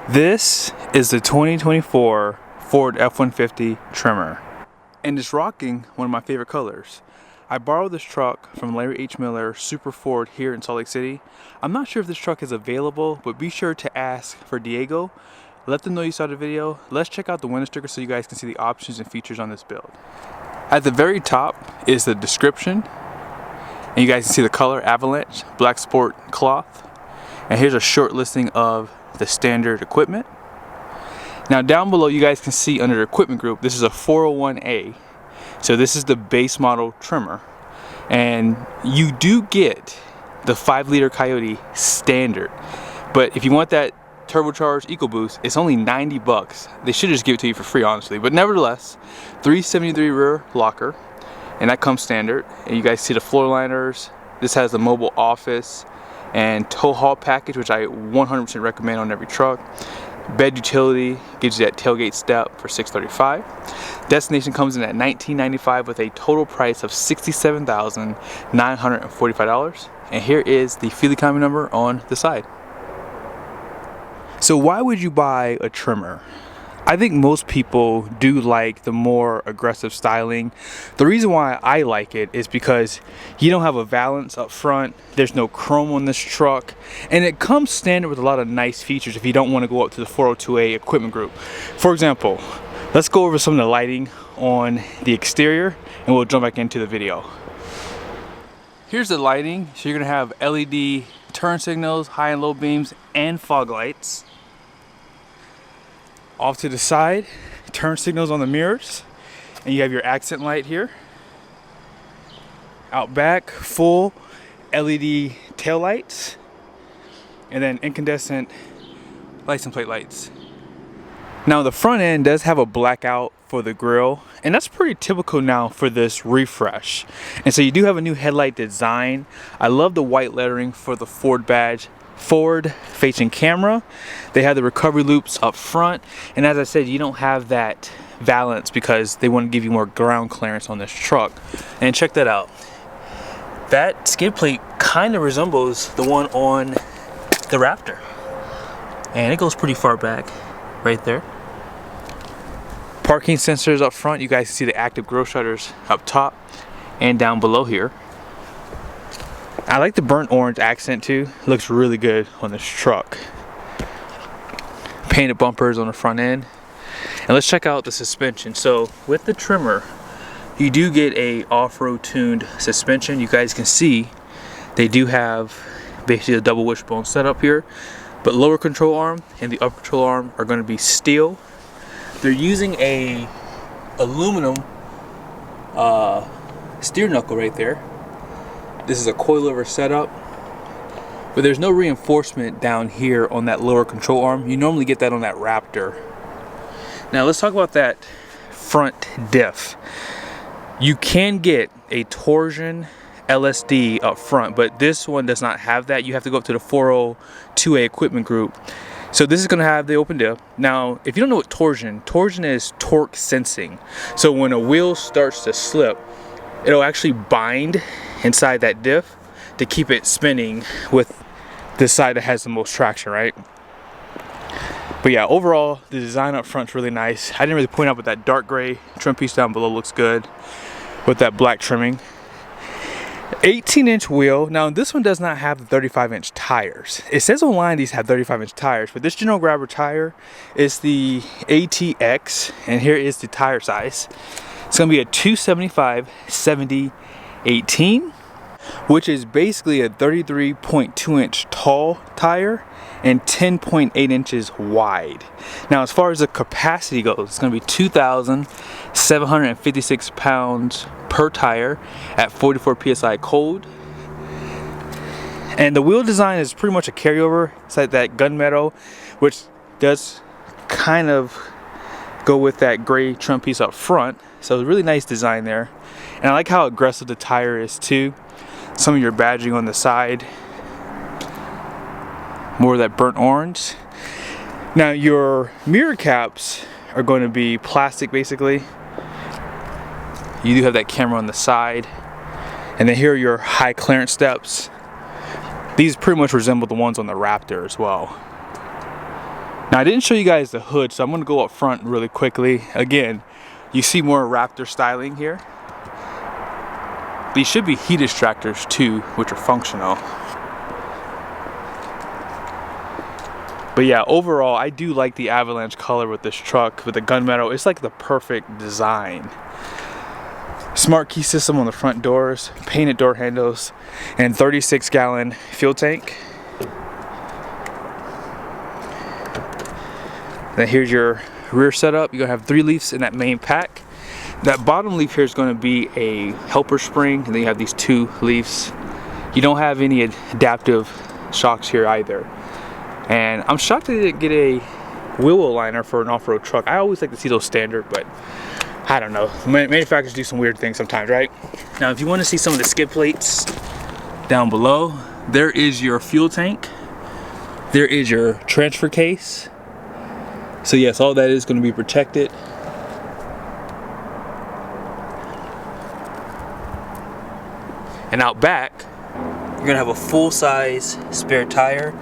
This is the 2024 Ford F-150 Tremor, and it's rocking one of my favorite colors. I borrowed this truck from Larry H. Miller Super Ford here in Salt Lake City. I'm not sure if this truck is available, but be sure to ask for Diego. Let them know you saw the video. Let's check out the window sticker so you guys can see the options and features on this build. At the very top is the description, and you guys can see the color Avalanche, black sport cloth. And here's a short listing of the standard equipment. Now down below you guys can see under the equipment group, this is a 401A. So this is the base model Tremor. And you do get the 5-liter Coyote standard. But if you want that turbocharged EcoBoost, it's only 90 bucks. They should just give it to you for free, honestly. But nevertheless, 373 rear locker, and that comes standard. And you guys see the floor liners. This has the mobile office and tow haul package, which I 100% recommend on every truck. Bed utility gives you that tailgate step for $635. Destination comes in at $1995 with a total price of $67,945. And here is the fuel economy number on the side. So why would you buy a Tremor? I think most people do like the more aggressive styling. The reason why I like it is because you don't have a valance up front, there's no chrome on this truck, and it comes standard with a lot of nice features if you don't want to go up to the 402A equipment group. For example, let's go over some of the lighting on the exterior and we'll jump back into the video. Here's the lighting. So you're going to have LED turn signals, high and low beams, and fog lights. Off to the side, turn signals on the mirrors, and you have your accent light here. Out back, full LED tail lights, and then incandescent license plate lights. Now the front end does have a blackout for the grille, and that's pretty typical now for this refresh. And so you do have a new headlight design. I love the white lettering for the Ford badge. Forward facing camera. They have the recovery loops up front, and as I said, you don't have that valance because they want to give you more ground clearance on this truck. And check that out, that skid plate kind of resembles the one on the Raptor, and it goes pretty far back right there. Parking sensors up front. You guys can see the active grille shutters up top and down below here. I like the burnt orange accent too. It looks really good on this truck. Painted bumpers on the front end. And let's check out the suspension. So with the Tremor, you do get a off-road tuned suspension. You guys can see they do have basically a double wishbone setup here. But lower control arm and the upper control arm are going to be steel. They're using a aluminum steer knuckle right there. This is a coilover setup, but there's no reinforcement down here on that lower control arm. You normally get that on that Raptor. Now let's talk about that front diff. You can get a torsion LSD up front, but this one does not have that. You have to go up to the 402A equipment group. So this is going to have the open diff. Now, if you don't know what torsion is torque sensing. So when a wheel starts to slip, it'll actually bind inside that diff to keep it spinning with the side that has the most traction, right? But yeah, overall the design up front is really nice. I didn't really point out, but that dark gray trim piece down below looks good with that black trimming. 18-inch wheel. Now this one does not have the 35-inch tires. It says online these have 35-inch tires, but this general grabber tire is the ATX, and here is the tire size. It's going to be a 275/70/18, which is basically a 33.2-inch tall tire and 10.8 inches wide. Now as far as the capacity goes, it's going to be 2,756 pounds per tire at 44 psi cold. And the wheel design is pretty much a carryover. It's like that gunmetal, which does kind of go with that gray trim piece up front. So it's a really nice design there. And I like how aggressive the tire is too. Some of your badging on the side. More of that burnt orange. Now your mirror caps are going to be plastic basically. You do have that camera on the side. And then here are your high clearance steps. These pretty much resemble the ones on the Raptor as well. Now I didn't show you guys the hood, so I'm gonna go up front really quickly. Again, you see more Raptor styling here. These should be heat extractors too, which are functional. But yeah, overall, I do like the avalanche color with this truck, with the gunmetal. It's like the perfect design. Smart key system on the front doors, painted door handles, and 36-gallon fuel tank. Then here's your rear setup. You're gonna have 3 leafs in that main pack. That bottom leaf here is gonna be a helper spring, and then you have these 2 leafs. You don't have any adaptive shocks here either. And I'm shocked they didn't get a wheel aligner for an off-road truck. I always like to see those standard, but I don't know. Manufacturers do some weird things sometimes, right? Now, if you want to see some of the skid plates down below, there is your fuel tank. There is your transfer case. So yes, all that is going to be protected. And out back, you're going to have a full-size spare tire.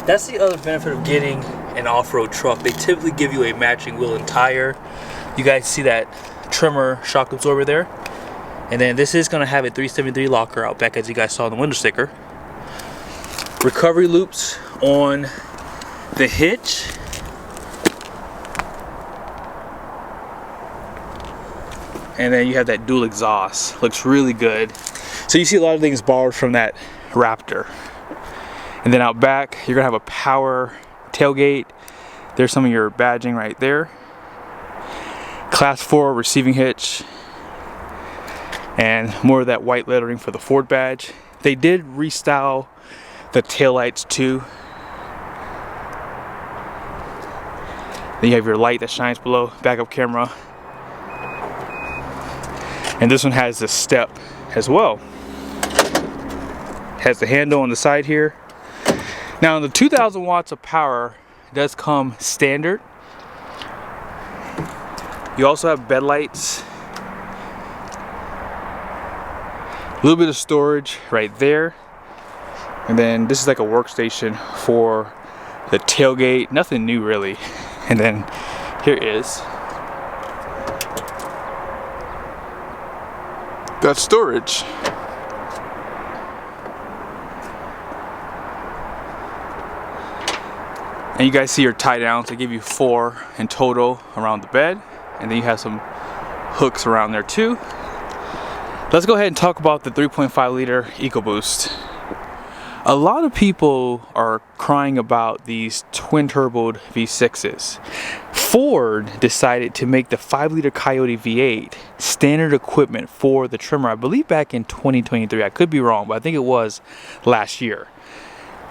That's the other benefit of getting an off-road truck. They typically give you a matching wheel and tire. You guys see that Tremor shock absorber there? And then this is going to have a 373 locker out back, as you guys saw in the window sticker. Recovery loops on the hitch. And then you have that dual exhaust. Looks really good. So you see a lot of things borrowed from that Raptor. And then out back, you're gonna have a power tailgate. There's some of your badging right there. Class 4 receiving hitch. And more of that white lettering for the Ford badge. They did restyle the taillights too. Then you have your light that shines below, backup camera. And this one has the step as well. Has the handle on the side here. Now the 2,000 watts of power does come standard. You also have bed lights. A little bit of storage right there. And then this is like a workstation for the tailgate. Nothing new really. And then here is that storage. And you guys see your tie downs. They give you 4 in total around the bed. And then you have some hooks around there too. Let's go ahead and talk about the 3.5 liter EcoBoost. A lot of people are crying about these twin-turboed V6s. Ford decided to make the 5-liter Coyote V8 standard equipment for the Tremor, I believe back in 2023. I could be wrong, but I think it was last year.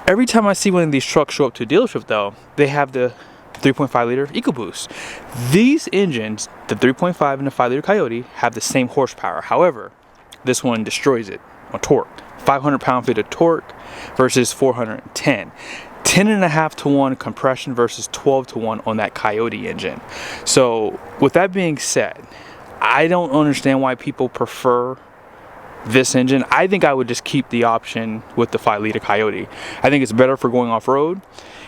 Every time I see one of these trucks show up to a dealership though, they have the 3.5 liter EcoBoost. These engines, the 3.5 and the 5 liter Coyote, have the same horsepower. However, this one destroys it on torque. 500 pound-feet of torque versus 410. 10.5 to 1 compression versus 12 to 1 on that Coyote engine. So with that being said, I don't understand why people prefer this engine. I think I would just keep the option with the 5 liter Coyote. I think it's better for going off-road,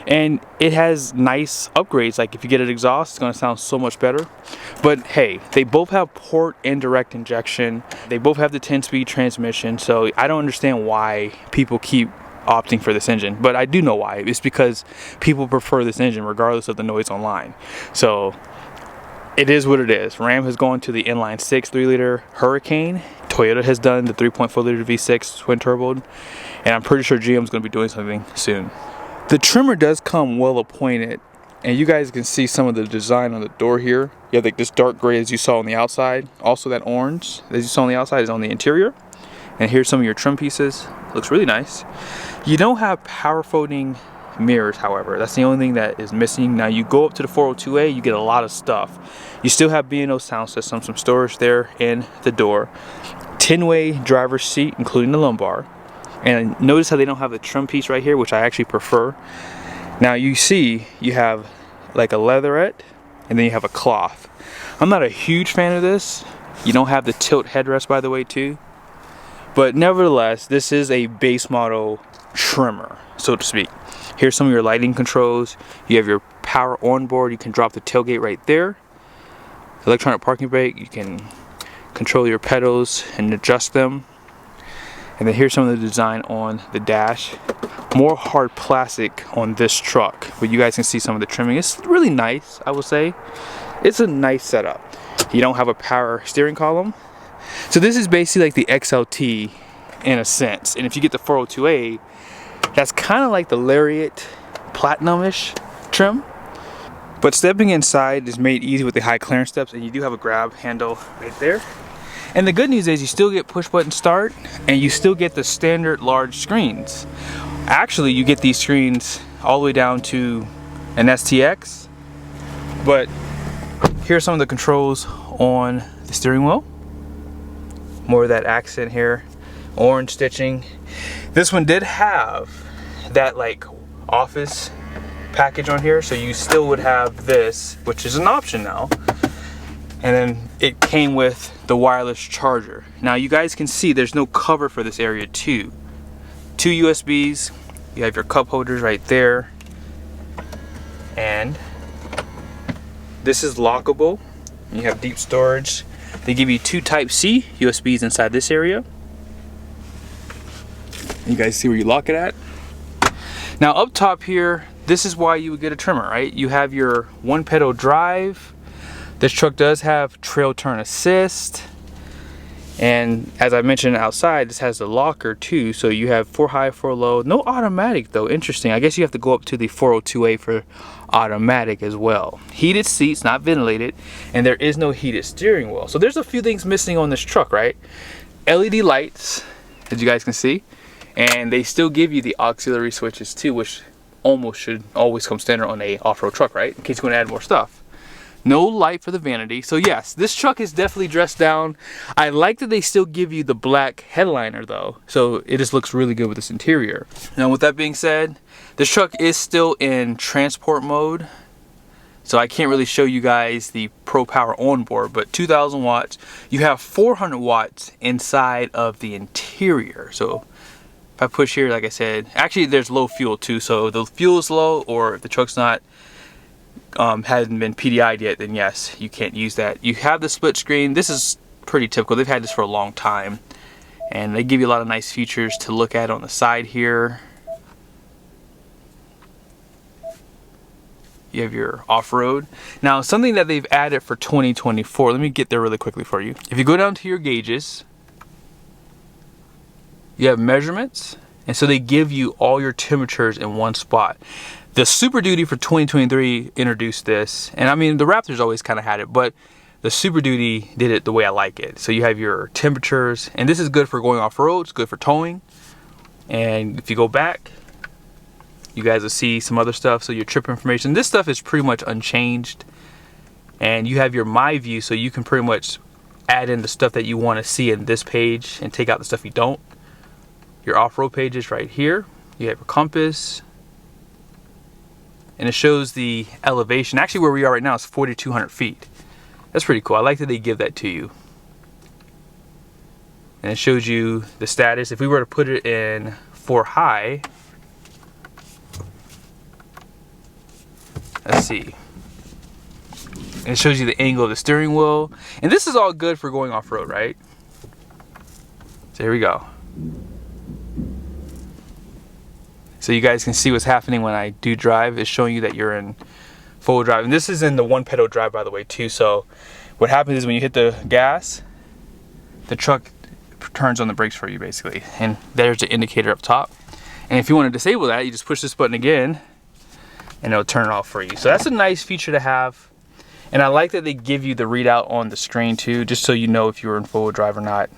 and it has nice upgrades. Like if you get an exhaust, it's going to sound so much better. But hey, they both have port and direct injection. They both have the 10-speed transmission. So I don't understand why people keep opting for this engine, but I do know why. It's because people prefer this engine regardless of the noise online. So it is what it is. Ram has gone to the inline 6 3-liter Hurricane. Toyota has done the 3.4 liter V6 twin turbo, and I'm pretty sure GM's going to be doing something soon. The Tremor does come well appointed, and you guys can see some of the design on the door here. You have like this dark gray as you saw on the outside. Also that orange as you saw on the outside is on the interior. And here's some of your trim pieces. Looks really nice. You don't have power folding mirrors, however. That's the only thing that is missing. Now you go up to the 402A, you get a lot of stuff. You still have B&O sound system, some storage there in the door. 10-way driver's seat, including the lumbar. And notice how they don't have the trim piece right here, which I actually prefer. Now you see you have like a leatherette, and then you have a cloth. I'm not a huge fan of this. You don't have the tilt headrest, by the way, too. But nevertheless, this is a base model Tremor, so to speak. Here's some of your lighting controls. You have your power onboard. You can drop the tailgate right there. Electronic parking brake, you can control your pedals and adjust them. And then here's some of the design on the dash. More hard plastic on this truck, but you guys can see some of the trimming. It's really nice, I will say. It's a nice setup. You don't have a power steering column. So this is basically like the XLT in a sense. And if you get the 402A, that's kind of like the Lariat Platinum-ish trim. But stepping inside is made easy with the high clearance steps, and you do have a grab handle right there. And the good news is you still get push button start, and you still get the standard large screens. Actually, you get these screens all the way down to an STX. But here's some of the controls on the steering wheel. More of that accent here, orange stitching. This one did have that like office package on here, so you still would have this, which is an option now. And then it came with the wireless charger. Now you guys can see there's no cover for this area too. 2 USBs, you have your cup holders right there. And this is lockable. You have deep storage. They give you 2 Type-C USBs inside this area. You guys see where you lock it at? Now up top here, this is why you would get a trimmer, right? You have your 1-pedal drive. This truck does have trail turn assist. And as I mentioned outside, this has the locker too. So you have 4 high, 4 low. No automatic though, interesting. I guess you have to go up to the 402A for automatic as well. Heated seats, not ventilated. And there is no heated steering wheel. So there's a few things missing on this truck, right? LED lights, as you guys can see. And they still give you the auxiliary switches too, which almost should always come standard on a off-road truck, right? In case you want to add more stuff. No light for the vanity. So yes, this truck is definitely dressed down. I like that they still give you the black headliner though. So it just looks really good with this interior. Now with that being said, this truck is still in transport mode. So I can't really show you guys the Pro Power onboard, but 2,000 watts. You have 400 watts inside of the interior. So if I push here, like I said, actually there's low fuel too. So the fuel is low, or if the truck's not hasn't been PDI'd yet, then yes, you can't use that. You have the split screen. This is pretty typical. They've had this for a long time, and they give you a lot of nice features to look at on the side here. You have your off-road. Now something that they've added for 2024, let me get there really quickly for you. If you go down to your gauges, you have measurements, and so they give you all your temperatures in one spot. The Super Duty for 2023 introduced this, and I mean the Raptors always kind of had it, but the Super Duty did it the way I like it. So you have your temperatures, and this is good for going off-road, it's good for towing. And if you go back, you guys will see some other stuff. So your trip information, this stuff is pretty much unchanged. And you have your My View, so you can pretty much add in the stuff that you want to see in this page and take out the stuff you don't. Your off-road page is right here. You have your compass, and it shows the elevation. Actually where we are right now is 4,200 feet. That's pretty cool. I like that they give that to you. And it shows you the status. If we were to put it in 4 high, let's see. And it shows you the angle of the steering wheel. And this is all good for going off-road, right? So here we go. So you guys can see what's happening when I do drive. It's showing you that you're in full drive. And this is in the 1-pedal drive, by the way, too. So what happens is when you hit the gas, the truck turns on the brakes for you, basically. And there's the indicator up top. And if you want to disable that, you just push this button again, and it'll turn it off for you. So that's a nice feature to have. And I like that they give you the readout on the screen, too, just so you know if you're in full drive or not.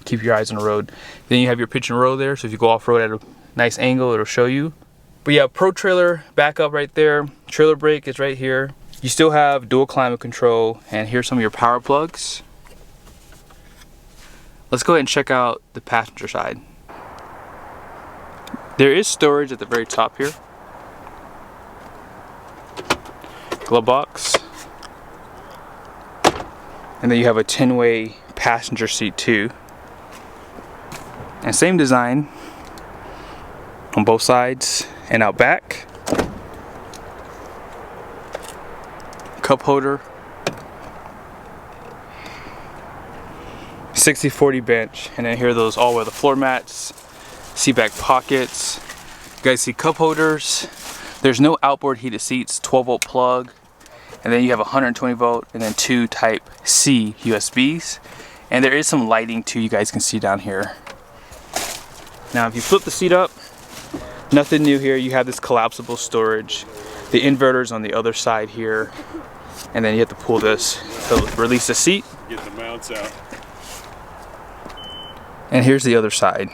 Keep your eyes on the road. Then you have your pitch and roll there. So if you go off-road at a nice angle, it'll show you. But yeah, Pro Trailer backup right there. Trailer brake is right here. You still have dual climate control, and here's some of your power plugs. Let's go ahead and check out the passenger side. There is storage at the very top here. Glove box. And then you have a 10-way passenger seat too. And same design on both sides and out back. cup holder, 60/40 bench, and then here are those all-weather floor mats, seat back pockets. You guys see cup holders. There's no outboard heated seats, 12-volt plug, and then you have 120 volt and then 2 type C USBs. And there is some lighting too, you guys can see down here. Now if you flip the seat up, nothing new here. You have this collapsible storage. The inverter's on the other side here. And then you have to pull this to release the seat. Get the mounts out. And here's the other side.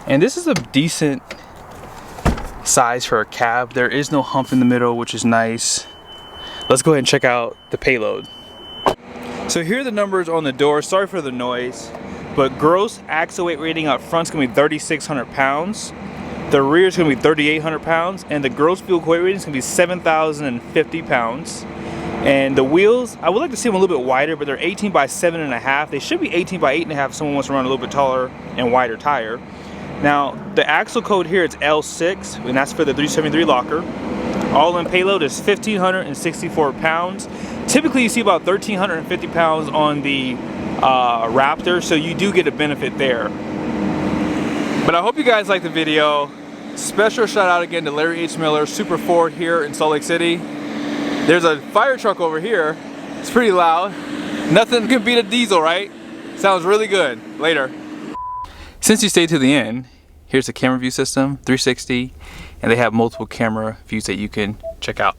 And this is a decent size for a cab. There is no hump in the middle, which is nice. Let's go ahead and check out the Payload. So here are the numbers on the door. Sorry for the noise, but gross axle weight rating out front's gonna be 3,600 pounds. The rear is gonna be 3,800 pounds, and the gross vehicle weight rating is gonna be 7,050 pounds. And the wheels, I would like to see them a little bit wider, but they're 18 by 7.5. They should be 18 by 8.5 if someone wants to run a little bit taller and wider tire. Now, the axle code here is L6, and that's for the 373 locker. All in payload is 1,564 pounds. Typically, you see about 1,350 pounds on the Raptor, so you do get a benefit there. But I hope you guys liked the video. Special shout out again to Larry H. Miller, Super Ford here in Salt Lake City. There's a fire truck over here. It's pretty loud. Nothing can beat a diesel, right? Sounds really good. Later. Since you stayed to the end, here's the camera view system, 360, and they have multiple camera views that you can check out.